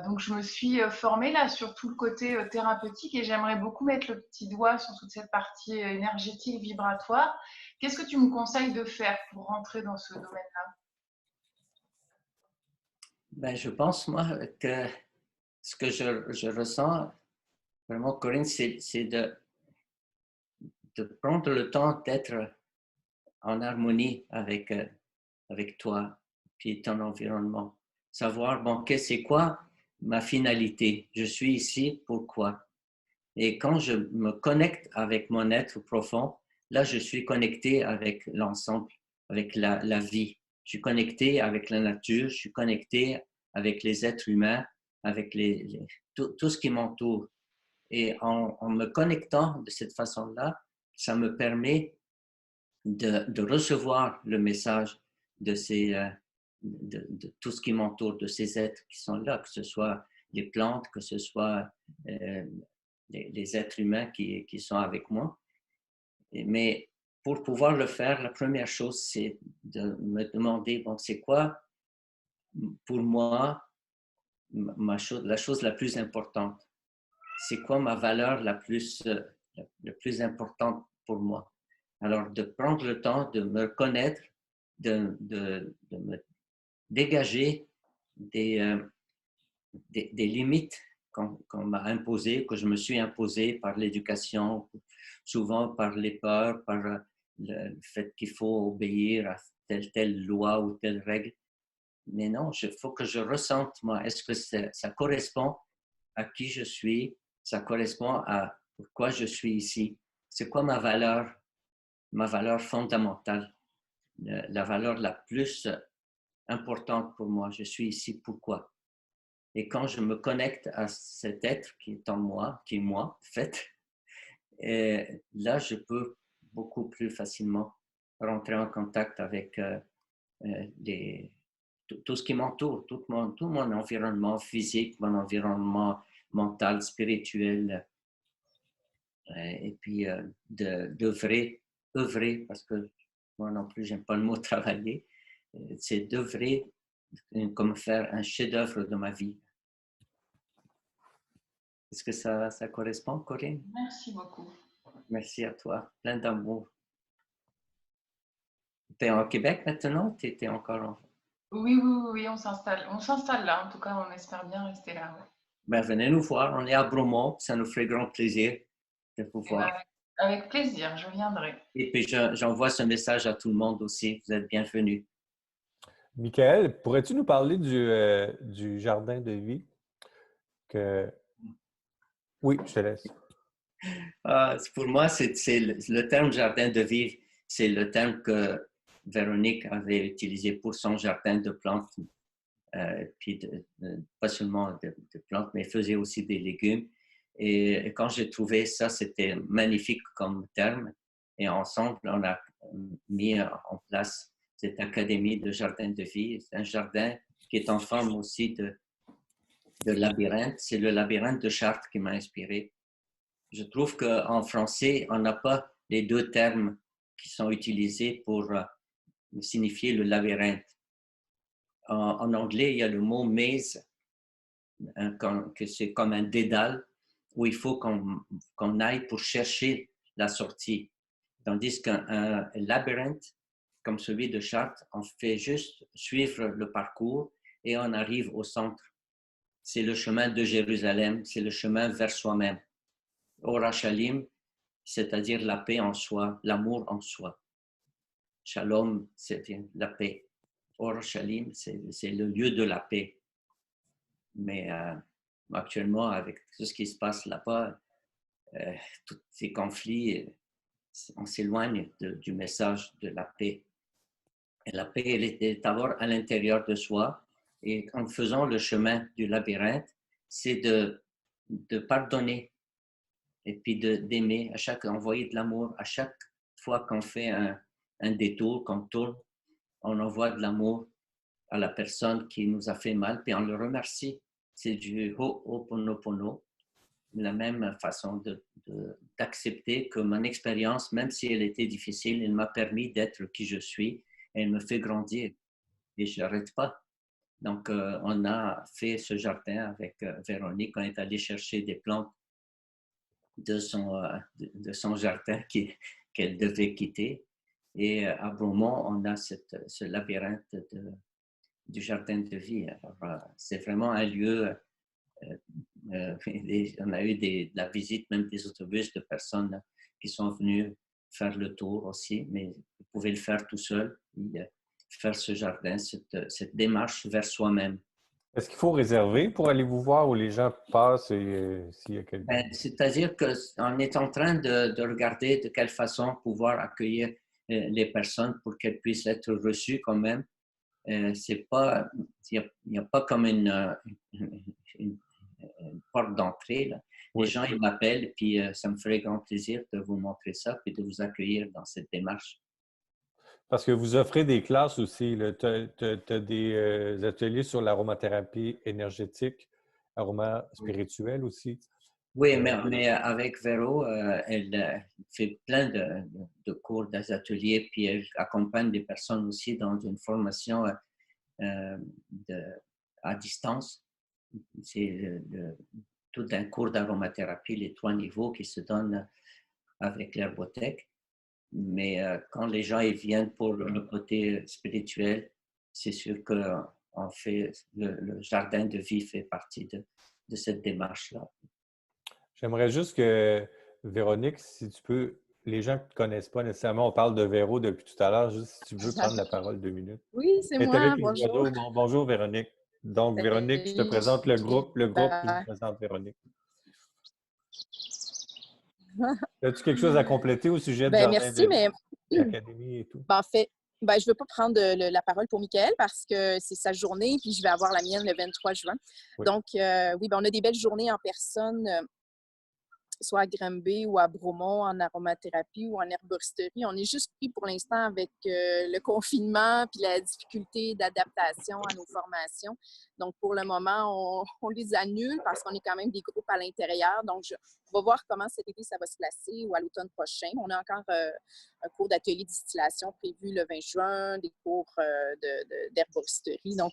Donc, je me suis formée là sur tout le côté thérapeutique et j'aimerais beaucoup mettre le petit doigt sur toute cette partie énergétique, vibratoire. Qu'est-ce que tu me conseilles de faire pour rentrer dans ce domaine-là? Ben, je pense, moi, que ce que je ressens, vraiment, Corinne, c'est de prendre le temps d'être en harmonie avec toi puis ton environnement. Savoir, bon, c'est quoi ma finalité? Je suis ici, pourquoi? Et quand je me connecte avec mon être profond, là, je suis connecté avec l'ensemble, avec la vie. Je suis connecté avec la nature, je suis connecté avec les êtres humains, avec tout ce qui m'entoure. Et en me connectant de cette façon-là, ça me permet de recevoir le message de tout ce qui m'entoure, de ces êtres qui sont là, que ce soit les plantes, que ce soit les êtres humains qui sont avec moi. Mais pour pouvoir le faire, la première chose, c'est de me demander, bon, c'est quoi pour moi la chose la plus importante? C'est quoi ma valeur la plus importante pour moi? Alors, de prendre le temps de me connaître, de me dégager des limites qu'on m'a imposées, que je me suis imposées par l'éducation, souvent par les peurs, par le fait qu'il faut obéir à telle loi ou telle règle. Mais non, il faut que je ressente, moi, est-ce que ça correspond à qui je suis, ça correspond à pourquoi je suis ici, c'est quoi ma valeur fondamentale, la valeur la plus importante pour moi, je suis ici pourquoi. Et quand je me connecte à cet être qui est en moi, qui est moi, en fait, et là, je peux beaucoup plus facilement rentrer en contact avec tout ce qui m'entoure, tout mon environnement physique, mon environnement mental, spirituel, et puis d'œuvrer, parce que moi non plus, j'aime pas le mot travailler, c'est d'œuvrer comme faire un chef-d'œuvre de ma vie. Est-ce que ça correspond, Corinne? Merci beaucoup. Merci à toi, plein d'amour. Tu es au Québec maintenant? Tu étais encore en... Oui, on s'installe. On s'installe là, en tout cas, on espère bien rester là. Ouais. Ben, venez nous voir, on est à Bromont, ça nous ferait grand plaisir de vous voir. Avec plaisir, je viendrai. Et puis j'envoie ce message à tout le monde aussi, vous êtes bienvenus. Michael, pourrais-tu nous parler du jardin de vie? Oui, je te laisse. Pour moi, c'est le terme jardin de vie, c'est le terme que Véronique avait utilisé pour son jardin de plantes, puis pas seulement de plantes, mais faisait aussi des légumes. Et quand j'ai trouvé ça, c'était magnifique comme terme. Et ensemble, on a mis en place cette académie de jardin de vie. C'est un jardin qui est en forme aussi de labyrinthe. C'est le labyrinthe de Chartres qui m'a inspiré. Je trouve qu'en français, on n'a pas les deux termes qui sont utilisés pour signifier le labyrinthe. En anglais, il y a le mot maze, que c'est comme un dédale où il faut qu'on aille pour chercher la sortie. Tandis qu'un labyrinthe, comme celui de Chartres, on fait juste suivre le parcours et on arrive au centre. C'est le chemin de Jérusalem, c'est le chemin vers soi-même. Ora Shalim, c'est-à-dire la paix en soi, l'amour en soi. Shalom, c'est la paix. Ora Shalim, c'est le lieu de la paix. Mais actuellement, avec tout ce qui se passe là-bas, tous ces conflits, on s'éloigne du message de la paix. Et la paix, elle est d'abord à l'intérieur de soi. Et en faisant le chemin du labyrinthe, c'est de pardonner et puis d'aimer, envoyer de l'amour. À chaque fois qu'on fait un détour, qu'on tourne, on envoie de l'amour à la personne qui nous a fait mal, puis on le remercie. C'est du Ho'oponopono, la même façon d'accepter que mon expérience, même si elle était difficile, elle m'a permis d'être qui je suis, et elle me fait grandir. Et je n'arrête pas Donc, on a fait ce jardin avec Véronique. On est allé chercher des plantes de son jardin qu'elle devait quitter. Et à Bromont, on a ce labyrinthe du jardin de vie. Alors, c'est vraiment un lieu. On a eu de la visite, même des autobus de personnes qui sont venues faire le tour aussi, mais vous pouvez le faire tout seul, faire ce jardin, cette démarche vers soi-même. Est-ce qu'il faut réserver pour aller vous voir ou les gens passent et s'il y a quelqu'un? C'est-à-dire qu'on est en train de regarder de quelle façon pouvoir accueillir les personnes pour qu'elles puissent être reçues quand même. C'est pas, il n'y a pas comme une porte d'entrée. Là. Oui. Les gens, ils m'appellent, puis ça me ferait grand plaisir de vous montrer ça, puis de vous accueillir dans cette démarche. Parce que vous offrez des classes aussi. Tu as des ateliers sur l'aromathérapie énergétique, aroma spirituel aussi. Oui, mais avec Véro, elle fait plein de cours, des ateliers, puis elle accompagne des personnes aussi dans une formation à distance. C'est tout un cours d'aromathérapie, les 3 niveaux qui se donnent avec l'herbothèque. Mais quand les gens ils viennent pour le côté spirituel, c'est sûr qu'on fait le jardin de vie fait partie de cette démarche-là. J'aimerais juste que, Véronique, si tu peux, les gens qui ne te connaissent pas nécessairement, on parle de Véro depuis tout à l'heure, juste si tu veux prendre la parole 2 minutes. Oui, c'est Elle est moi, avec les bonjour. oiseaux. Bonjour, Véronique. Donc, Véronique, je te présente le groupe qui Bah, nous présente Véronique. As-tu quelque chose à compléter au sujet de Jardin merci, de mais l'Académie et tout? en fait, je ne veux pas prendre la parole pour Mickaël parce que c'est sa journée, puis je vais avoir la mienne le 23 juin. Oui. Donc, oui, on a des belles journées en personne, soit à Granby ou à Bromont en aromathérapie ou en herboristerie. On est juste pris pour l'instant avec le confinement puis la difficulté d'adaptation à nos formations. Donc, pour le moment, on les annule parce qu'on est quand même des groupes à l'intérieur. Donc, on va voir comment cet été ça va se placer ou à l'automne prochain. On a encore un cours d'atelier distillation prévu le 20 juin, des cours d'herboristerie. Donc,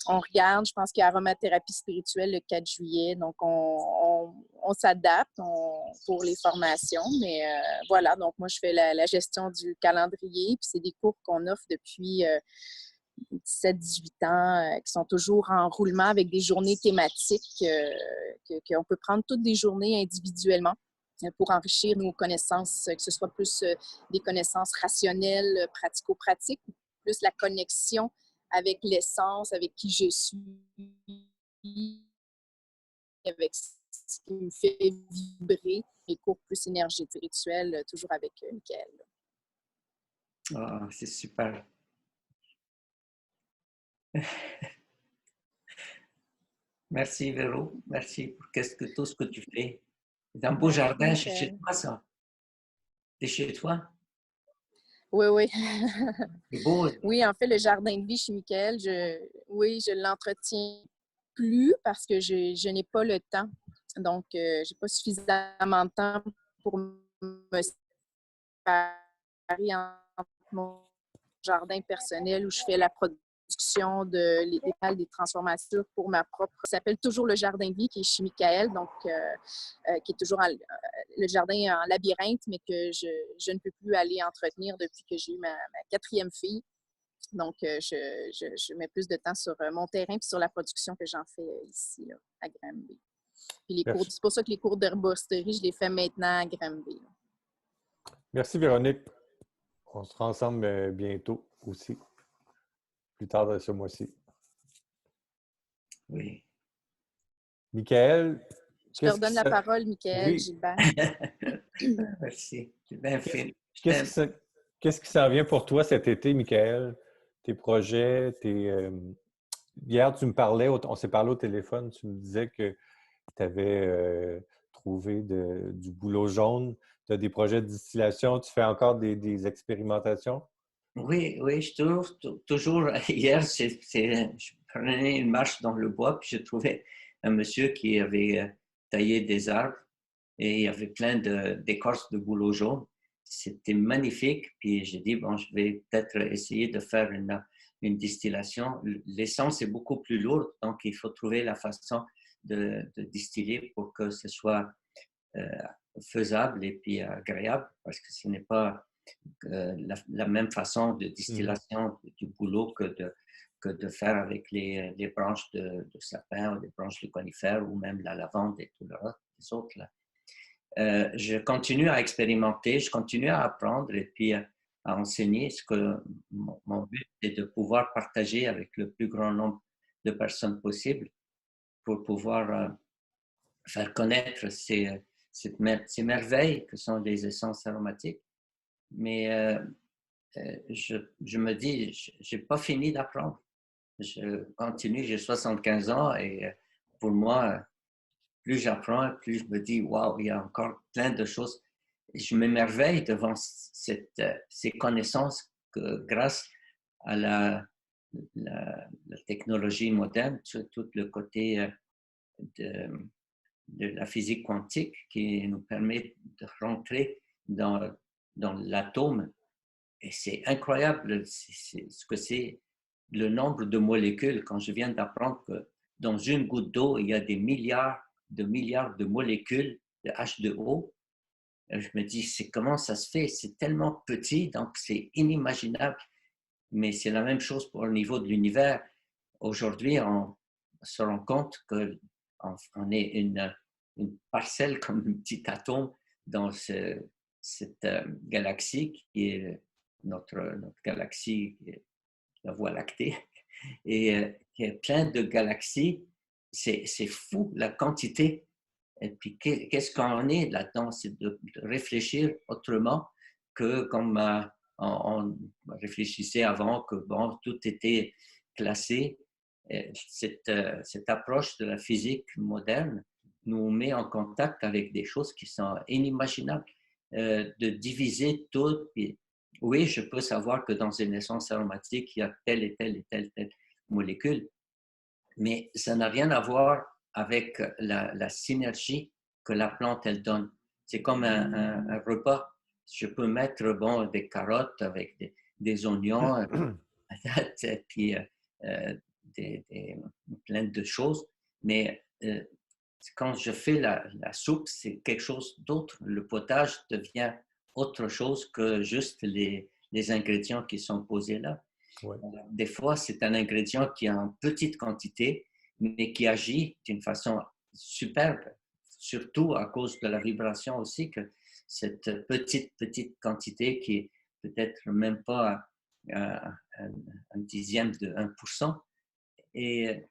on regarde, je pense qu'il y a aromathérapie spirituelle le 4 juillet, donc on s'adapte pour les formations, mais voilà, donc moi je fais la gestion du calendrier, puis c'est des cours qu'on offre depuis 17-18 ans, qui sont toujours en roulement avec des journées thématiques, qu'on peut prendre toutes des journées individuellement pour enrichir nos connaissances, que ce soit plus des connaissances rationnelles, pratico-pratiques, plus la connexion avec l'essence, avec qui je suis, avec ce qui me fait vibrer, les cours plus énergétiques, spirituels, toujours avec Mickaël. Ah, c'est super. Merci, Véro. Merci pour tout ce que tu fais. C'est un beau jardin, c'est chez toi, ça? C'est chez toi? Oui, oui. C'est beau. Oui, en fait, le jardin de vie chez Mickaël, je l'entretiens plus parce que je n'ai pas le temps. Donc, je n'ai pas suffisamment de temps pour me séparer entre mon jardin personnel où je fais la production des transformatures pour ma propre. Ça s'appelle toujours le jardin de vie qui est chez Mickaël, donc qui est toujours le jardin en labyrinthe, mais que je ne peux plus aller entretenir depuis que j'ai eu ma 4e fille. Donc, je mets plus de temps sur mon terrain et sur la production que j'en fais ici, là, à Granby. Puis c'est pour ça que les cours d'herboristerie, je les fais maintenant à Granby. Merci, Véronique. On sera ensemble bientôt aussi, plus tard ce mois-ci. Oui. Mickaël. Je te redonne la parole, Mickaël, Gilbert. Merci. C'est bien fait. Qu'est-ce qui s'en vient pour toi cet été, Mickaël? Tes projets, Hier, tu me parlais, on s'est parlé au téléphone, tu me disais que tu avais trouvé du boulot jaune, tu as des projets de distillation, tu fais encore des expérimentations? Oui, toujours. Hier, je prenais une marche dans le bois, puis je trouvais un monsieur qui avait taillé des arbres et il y avait plein d'écorces de bouleau jaune. C'était magnifique. Puis j'ai dit, bon, je vais peut-être essayer de faire une distillation, l'essence est beaucoup plus lourde, donc il faut trouver la façon de distiller pour que ce soit faisable et puis agréable, parce que ce n'est pas la même façon de distillation du boulot que de faire avec les branches de sapin ou les branches de conifères ou même la lavande et tout le reste, les autres. Là. Je continue à expérimenter, je continue à apprendre et puis à enseigner. Ce que mon but est de pouvoir partager avec le plus grand nombre de personnes possible pour pouvoir faire connaître ces merveilles que sont les essences aromatiques. Mais je me dis, je n'ai pas fini d'apprendre. Je continue, j'ai 75 ans et pour moi, plus j'apprends, plus je me dis, waouh, il y a encore plein de choses. Et je m'émerveille devant ces connaissances que grâce à la technologie moderne, tout le côté de la physique quantique qui nous permet de rentrer dans l'atome. Et c'est incroyable ce que c'est le nombre de molécules. Quand je viens d'apprendre que dans une goutte d'eau, il y a des milliards de molécules de H2O, je me dis, comment ça se fait? C'est tellement petit, donc c'est inimaginable. Mais c'est la même chose pour le niveau de l'univers. Aujourd'hui, on se rend compte qu'on est une parcelle comme un petit atome dans cette galaxie qui est notre galaxie, la Voie lactée. Et il y a plein de galaxies. C'est fou la quantité. Et puis, qu'est-ce qu'on est là-dedans? C'est de réfléchir autrement que comme on réfléchissait avant, que bon, tout était classé. Cette approche de la physique moderne nous met en contact avec des choses qui sont inimaginables. De diviser tout. Puis, oui, je peux savoir que dans une essence aromatique, il y a telle et telle et telle molécule, mais ça n'a rien à voir avec la synergie que la plante, elle donne. C'est comme un repas. Je peux mettre des carottes avec des oignons, puis plein de choses, mais quand je fais la soupe, c'est quelque chose d'autre. Le potage devient autre chose que juste les ingrédients qui sont posés là. Ouais. Des fois, c'est un ingrédient qui est en petite quantité, mais qui agit d'une façon superbe, surtout à cause de la vibration aussi, que cette petite quantité qui est peut-être même pas un dixième de 1%, et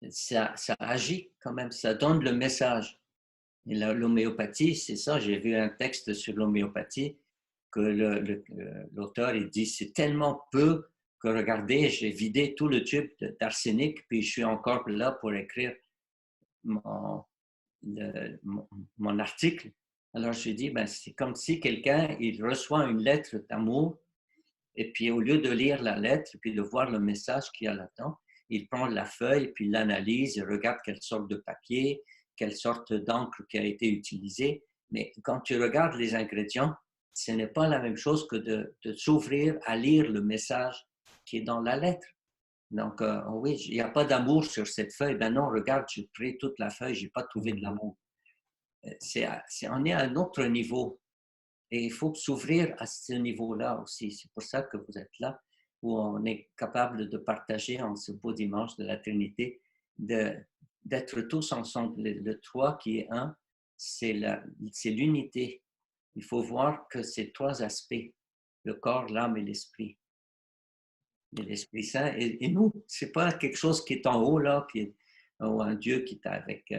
ça agit quand même, ça donne le message. Et l'homéopathie, c'est ça, j'ai vu un texte sur l'homéopathie que l'auteur, il dit, c'est tellement peu que regardez, j'ai vidé tout le tube d'arsenic, puis je suis encore là pour écrire mon article. Alors, je dis, c'est comme si quelqu'un, il reçoit une lettre d'amour, et puis au lieu de lire la lettre, puis de voir le message qu'il y a là-dedans, il prend la feuille, puis l'analyse, il regarde quelle sorte de papier, quelle sorte d'encre qui a été utilisée. Mais quand tu regardes les ingrédients, ce n'est pas la même chose que de s'ouvrir à lire le message qui est dans la lettre. Donc, oui, il n'y a pas d'amour sur cette feuille. Ben non, regarde, j'ai pris toute la feuille, je n'ai pas trouvé de l'amour. On est à un autre niveau. Et il faut s'ouvrir à ce niveau-là aussi. C'est pour ça que vous êtes là, où on est capable de partager en ce beau dimanche de la Trinité, d'être tous ensemble. Le trois qui est un, c'est l'unité. Il faut voir que ces trois aspects, le corps, l'âme et l'esprit. Et l'Esprit Saint. Et nous, ce n'est pas quelque chose qui est en haut, là, ou un Dieu qui est avec,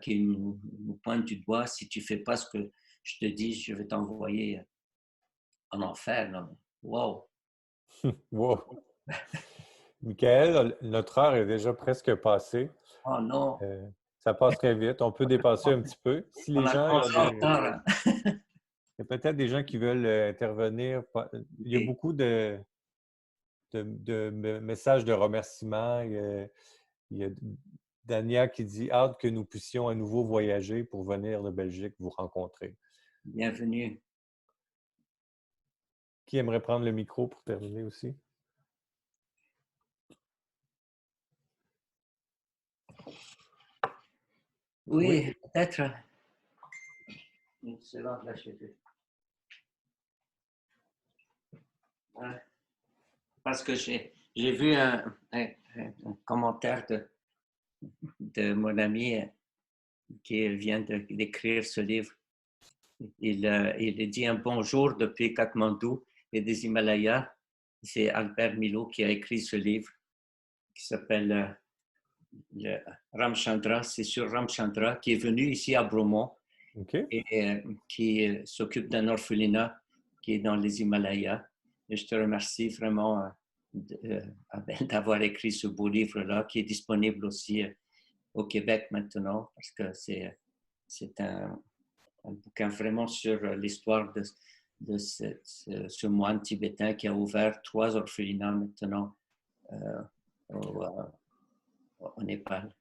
qui nous pointe du doigt. Si tu ne fais pas ce que je te dis, je vais t'envoyer en enfer. Là. Wow! Wow! Michael, notre heure est déjà presque passée. Oh non! Ça passe très vite. On peut dépasser un petit peu. Si les gens il y a peut-être des gens qui veulent intervenir. Il y a beaucoup de messages de remerciements. Il y a Dania qui dit « Hâte que nous puissions à nouveau voyager pour venir de Belgique vous rencontrer. » Bienvenue. Qui aimerait prendre le micro pour terminer aussi? Oui, peut-être. Une seconde, là, je vais... Parce que j'ai vu un commentaire de mon ami qui vient d'écrire ce livre. Il dit un bonjour depuis Katmandou et des Himalayas. C'est Albert Milo qui a écrit ce livre qui s'appelle le Ramchandra. C'est sur Ramchandra qui est venu ici à Bromont et qui s'occupe d'un orphelinat qui est dans les Himalayas. Et je te remercie vraiment, Abel, d'avoir écrit ce beau livre-là qui est disponible aussi au Québec maintenant parce que c'est un bouquin vraiment sur l'histoire de ce moine tibétain qui a ouvert 3 orphelinats maintenant au Népal.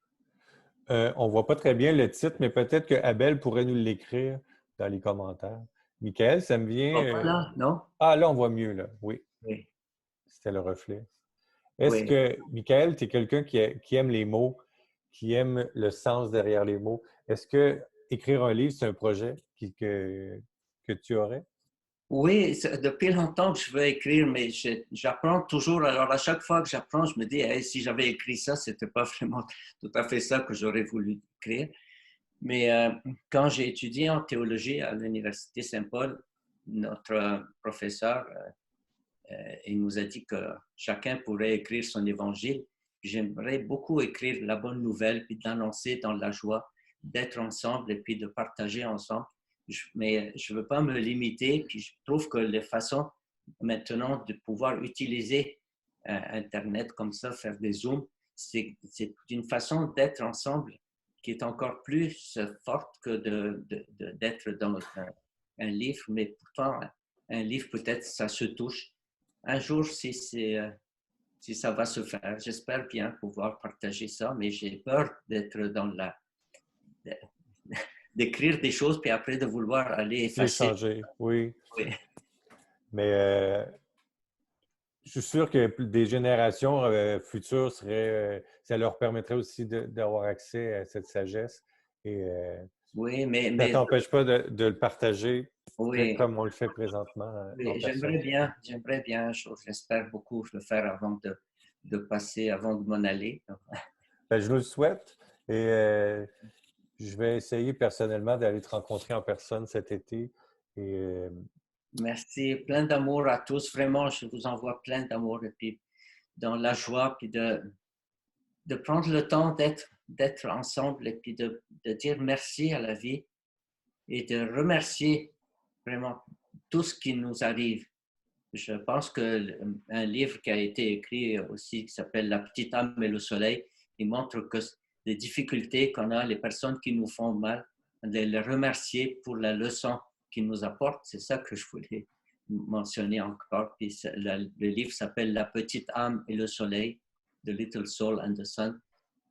On ne voit pas très bien le titre, mais peut-être que Abel pourrait nous l'écrire dans les commentaires. Michael, ça me vient... Voilà, non? Ah, là, on voit mieux, là. Oui. Oui. C'était le reflet. Est-ce que, Michael, tu es quelqu'un qui aime les mots, qui aime le sens derrière les mots? Est-ce que écrire un livre, c'est un projet que tu aurais? Oui, depuis longtemps que je veux écrire, mais j'apprends toujours. Alors, à chaque fois que j'apprends, je me dis, hey, si j'avais écrit ça, ce n'était pas vraiment tout à fait ça que j'aurais voulu écrire. Mais quand j'ai étudié en théologie à l'Université Saint-Paul, notre professeur, il nous a dit que chacun pourrait écrire son évangile. J'aimerais beaucoup écrire la bonne nouvelle, puis d'annoncer dans la joie, d'être ensemble et puis de partager ensemble. Mais je ne veux pas me limiter, puis je trouve que les façons maintenant de pouvoir utiliser Internet comme ça, faire des Zooms, c'est une façon d'être ensemble qui est encore plus forte que d'être dans un livre, mais pourtant, un livre, peut-être, ça se touche. Un jour, si ça va se faire, j'espère bien pouvoir partager ça, mais j'ai peur d'être dans d'écrire des choses, puis après de vouloir aller effacer. Les changer, oui. Oui. Mais je suis sûr que des générations futures ça leur permettrait aussi d'avoir accès à cette sagesse. Et oui, mais ça ne t'empêche pas de le partager comme on le fait présentement. Oui, j'aimerais bien, j'espère beaucoup le faire avant de passer, avant de m'en aller. Ben, je nous le souhaite et je vais essayer personnellement d'aller te rencontrer en personne cet été. Et, merci, plein d'amour à tous. Vraiment, je vous envoie plein d'amour et puis dans la joie, puis de prendre le temps d'être ensemble et puis de dire merci à la vie et de remercier vraiment tout ce qui nous arrive. Je pense qu'un livre qui a été écrit aussi, qui s'appelle La petite âme et le soleil, il montre que les difficultés qu'on a, les personnes qui nous font mal, de les remercier pour la leçon qu'ils nous apportent. C'est ça que je voulais mentionner encore. Puis le livre s'appelle La petite âme et le soleil, The Little Soul and the Sun,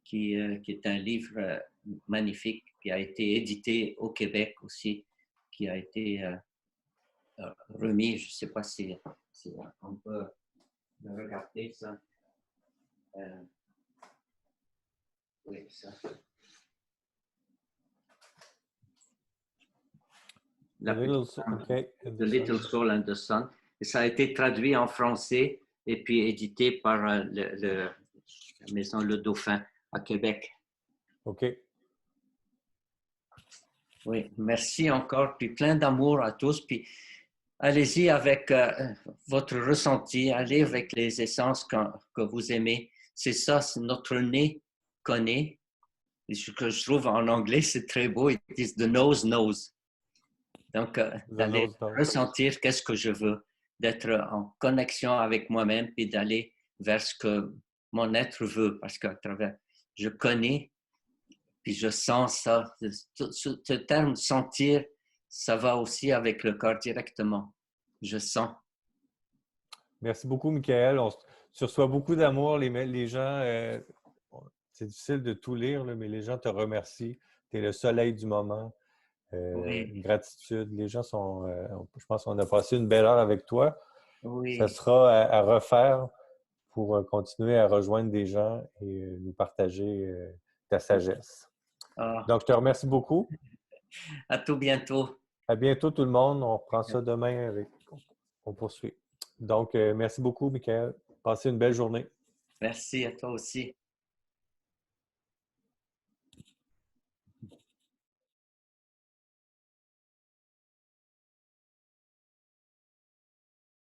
qui est un livre magnifique, qui a été édité au Québec aussi, qui a été remis. Je ne sais pas si on peut regarder ça. Oui, ça. The Little Soul and the Sun. Et ça a été traduit en français et puis édité par la maison Le Dauphin à Québec. OK. Oui, merci encore, puis plein d'amour à tous. Puis allez-y avec votre ressenti, allez avec les essences que vous aimez. C'est ça, notre nez connaît. Et ce que je trouve en anglais, c'est très beau. It is the nose knows. Donc, d'aller ressentir qu'est-ce que je veux, d'être en connexion avec moi-même, puis d'aller vers ce que mon être veut. Parce qu'à travers, je connais, puis je sens ça. Ce terme sentir, ça va aussi avec le corps directement. Je sens. Merci beaucoup, Michael. Tu reçois beaucoup d'amour. Les gens, c'est difficile de tout lire, là, mais les gens te remercient. Tu es le soleil du moment. Oui. Gratitude. Les gens sont... je pense qu'on a passé une belle heure avec toi. Oui. Ça sera à refaire pour continuer à rejoindre des gens et nous partager ta sagesse. Ah, Donc, je te remercie beaucoup. à tout bientôt. À bientôt, tout le monde. On reprend ça demain avec. On poursuit. Donc, merci beaucoup, Michael. Passez une belle journée. Merci à toi aussi.